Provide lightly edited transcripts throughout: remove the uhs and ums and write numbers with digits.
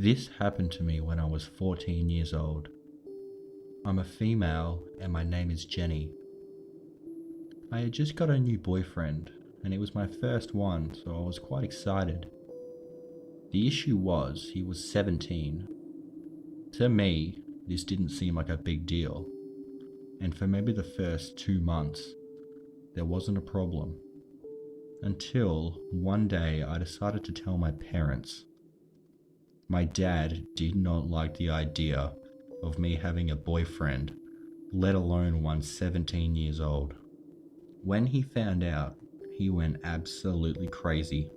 This happened to me when I was 14 years old. I'm a female and my name is Jenny. I had just got a new boyfriend and it was my first one, so I was quite excited. The issue was he was 17. To me, this didn't seem like a big deal, and for maybe the first 2 months, there wasn't a problem. Until one day I decided to tell my parents. My dad did not like the idea of me having a boyfriend, let alone one 17 years old. When he found out, he went absolutely crazy.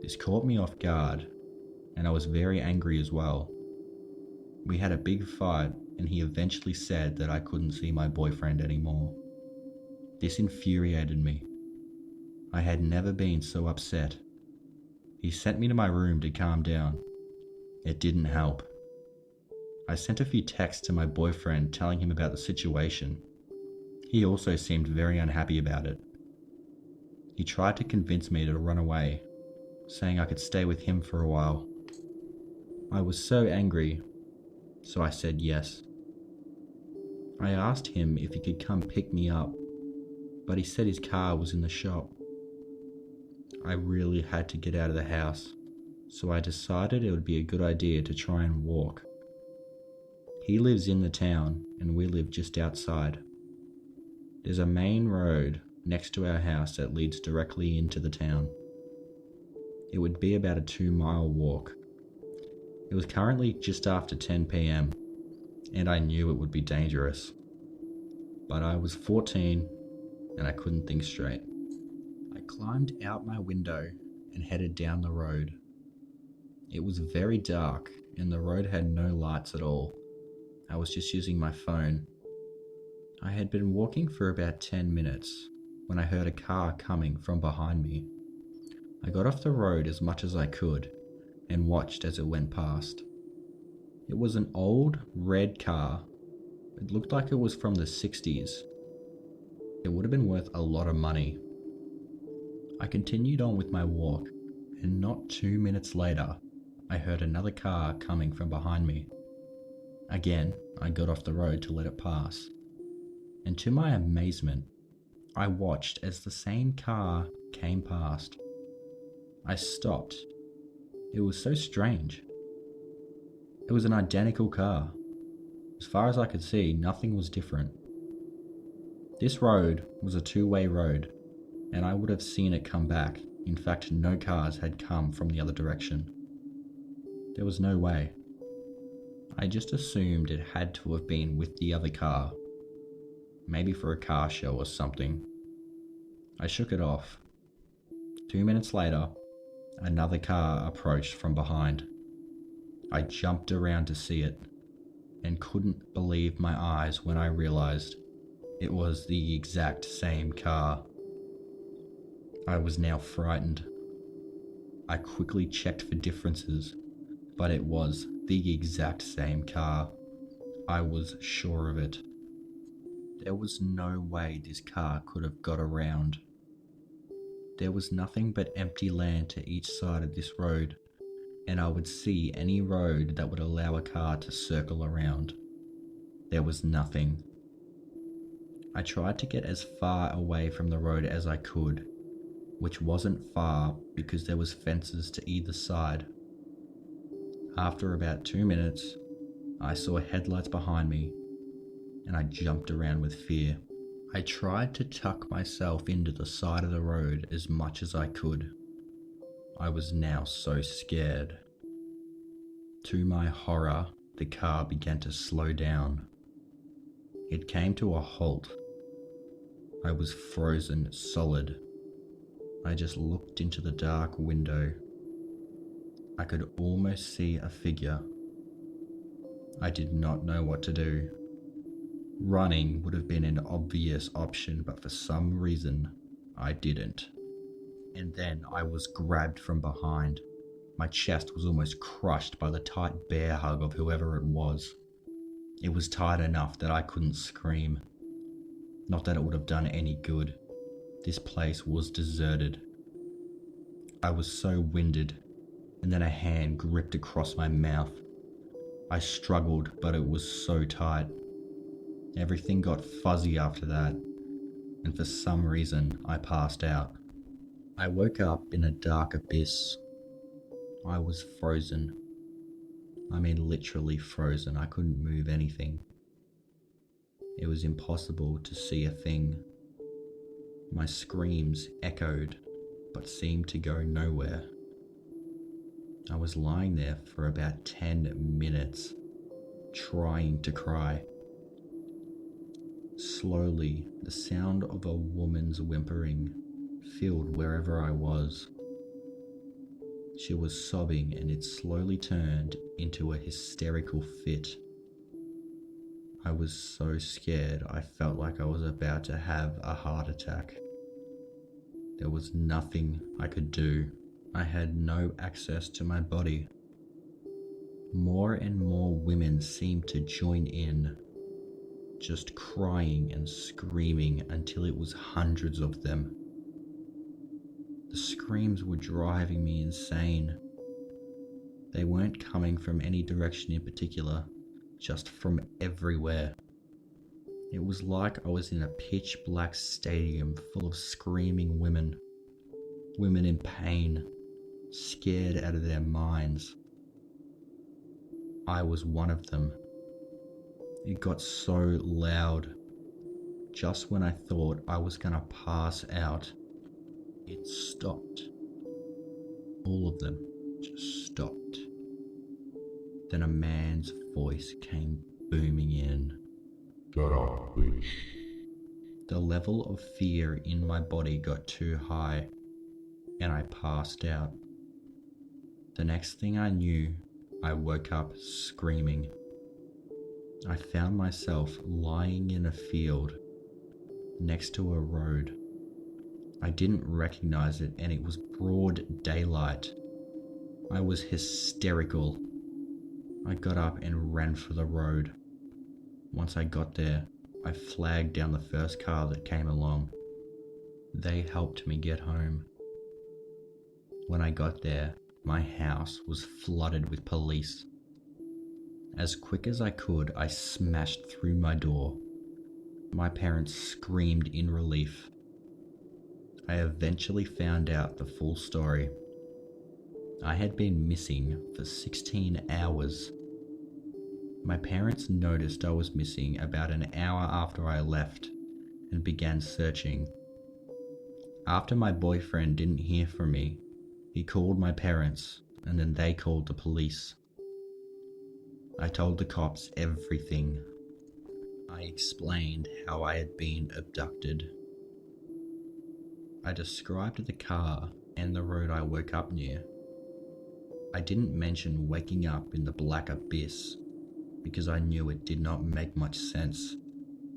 This caught me off guard, and I was very angry as well. We had a big fight, and he eventually said that I couldn't see my boyfriend anymore. This infuriated me. I had never been so upset. He sent me to my room to calm down. It didn't help. I sent a few texts to my boyfriend telling him about the situation. He also seemed very unhappy about it. He tried to convince me to run away, saying I could stay with him for a while. I was so angry, so I said yes. I asked him if he could come pick me up, but he said his car was in the shop. I really had to get out of the house, so I decided it would be a good idea to try and walk. He lives in the town and we live just outside. There's a main road next to our house that leads directly into the town. It would be about a 2-mile walk. It was currently just after 10 p.m. and I knew it would be dangerous. But I was 14 and I couldn't think straight. I climbed out my window and headed down the road. It was very dark and the road had no lights at all. I was just using my phone. I had been walking for about 10 minutes when I heard a car coming from behind me. I got off the road as much as I could and watched as it went past. It was an old red car. It looked like it was from the 60s. It would have been worth a lot of money. I continued on with my walk, and not 2 minutes later, I heard another car coming from behind me. Again, I got off the road to let it pass. And to my amazement, I watched as the same car came past. I stopped. It was so strange. It was an identical car. As far as I could see, nothing was different. This road was a 2-way road, and I would have seen it come back. In fact, no cars had come from the other direction. There was no way. I just assumed it had to have been with the other car. Maybe for a car show or something. I shook it off. 2 minutes later, another car approached from behind. I jumped around to see it, and couldn't believe my eyes when I realized it was the exact same car. I was now frightened. I quickly checked for differences, but it was the exact same car. I was sure of it. There was no way this car could have got around. There was nothing but empty land to each side of this road, and I would see any road that would allow a car to circle around. There was nothing. I tried to get as far away from the road as I could, which wasn't far because there was fences to either side. After about 2 minutes, I saw headlights behind me, and I jumped around with fear. I tried to tuck myself into the side of the road as much as I could. I was now so scared. To my horror, the car began to slow down. It came to a halt. I was frozen solid. I just looked into the dark window. I could almost see a figure. I did not know what to do. Running would have been an obvious option, but for some reason, I didn't. And then I was grabbed from behind. My chest was almost crushed by the tight bear hug of whoever it was. It was tight enough that I couldn't scream. Not that it would have done any good. This place was deserted. I was so winded. and then a hand gripped across my mouth. I struggled, but it was so tight. Everything got fuzzy after that, and for some reason I passed out. I woke up in a dark abyss. I was frozen. I mean literally frozen. I couldn't move anything. It was impossible to see a thing. My screams echoed, but seemed to go nowhere. I was lying there for about 10 minutes, trying to cry. Slowly, the sound of a woman's whimpering filled wherever I was. She was sobbing, and it slowly turned into a hysterical fit. I was so scared I felt like I was about to have a heart attack. There was nothing I could do. I had no access to my body. More and more women seemed to join in, just crying and screaming until it was hundreds of them. The screams were driving me insane. They weren't coming from any direction in particular, just from everywhere. It was like I was in a pitch black stadium full of screaming women. Women in pain, scared out of their minds. I was one of them. It got so loud. Just when I thought I was gonna pass out, it stopped. All of them just stopped. Then a man's voice came booming in. Shut up, bitch. The level of fear in my body got too high, and I passed out. The next thing I knew, I woke up screaming. I found myself lying in a field next to a road. I didn't recognize it, and it was broad daylight. I was hysterical. I got up and ran for the road. Once I got there, I flagged down the first car that came along. They helped me get home. When I got there, my house was flooded with police. As quick as I could, I smashed through my door. My parents screamed in relief. I eventually found out the full story. I had been missing for 16 hours. My parents noticed I was missing about an hour after I left and began searching. After my boyfriend didn't hear from me, he called my parents, and then they called the police. I told the cops everything. I explained how I had been abducted. I described the car and the road I woke up near. I didn't mention waking up in the black abyss because I knew it did not make much sense,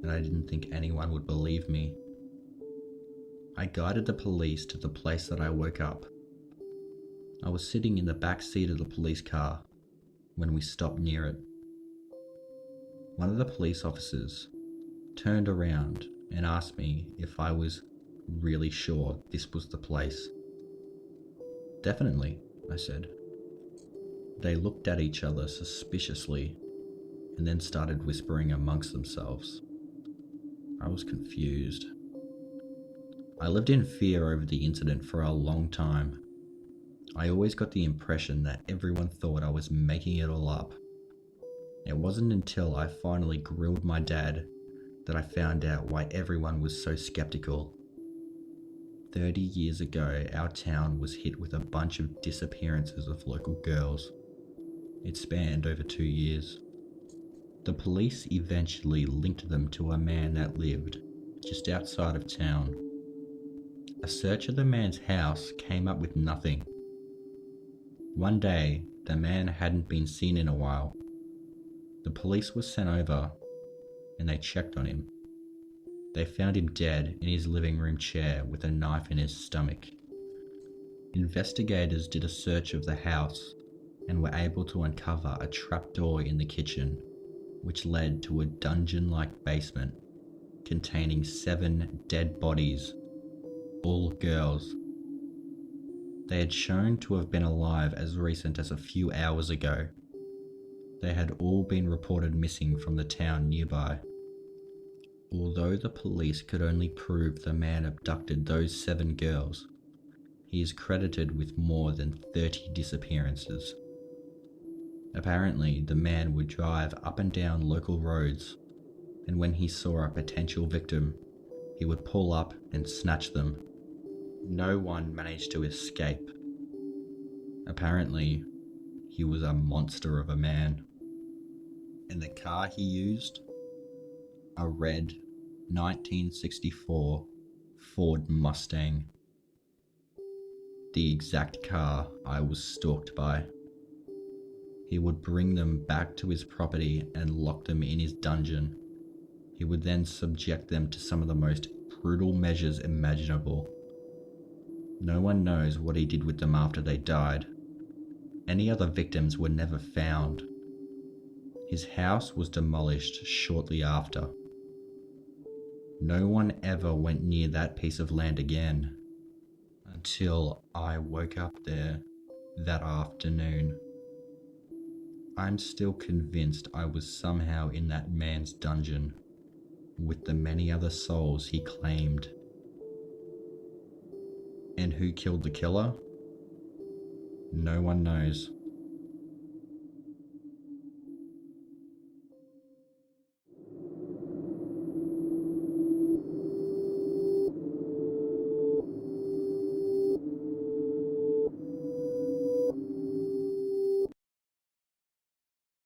and I didn't think anyone would believe me. I guided the police to the place that I woke up. I was sitting in the back seat of the police car when we stopped near it. One of the police officers turned around and asked me if I was really sure this was the place. "Definitely," I said. They looked at each other suspiciously and then started whispering amongst themselves. I was confused. I lived in fear over the incident for a long time. I always got the impression that everyone thought I was making it all up. It wasn't until I finally grilled my dad that I found out why everyone was so skeptical. 30 years ago, our town was hit with a bunch of disappearances of local girls. It spanned over 2 years. The police eventually linked them to a man that lived just outside of town. A search of the man's house came up with nothing. One day, the man hadn't been seen in a while. The police were sent over, and they checked on him. They found him dead in his living room chair with a knife in his stomach. Investigators did a search of the house and were able to uncover a trapdoor in the kitchen, which led to a dungeon-like basement containing 7 dead bodies, all girls. They had shown to have been alive as recent as a few hours ago. They had all been reported missing from the town nearby. Although the police could only prove the man abducted those 7 girls, he is credited with more than 30 disappearances. Apparently, the man would drive up and down local roads, and when he saw a potential victim, he would pull up and snatch them. No one managed to escape. Apparently, he was a monster of a man. And the car he used? A red 1964 Ford Mustang. The exact car I was stalked by. He would bring them back to his property and lock them in his dungeon. He would then subject them to some of the most brutal measures imaginable. No one knows what he did with them after they died. Any other victims were never found. His house was demolished shortly after. No one ever went near that piece of land again, until I woke up there that afternoon. I'm still convinced I was somehow in that man's dungeon, with the many other souls he claimed. And who killed the killer? No one knows.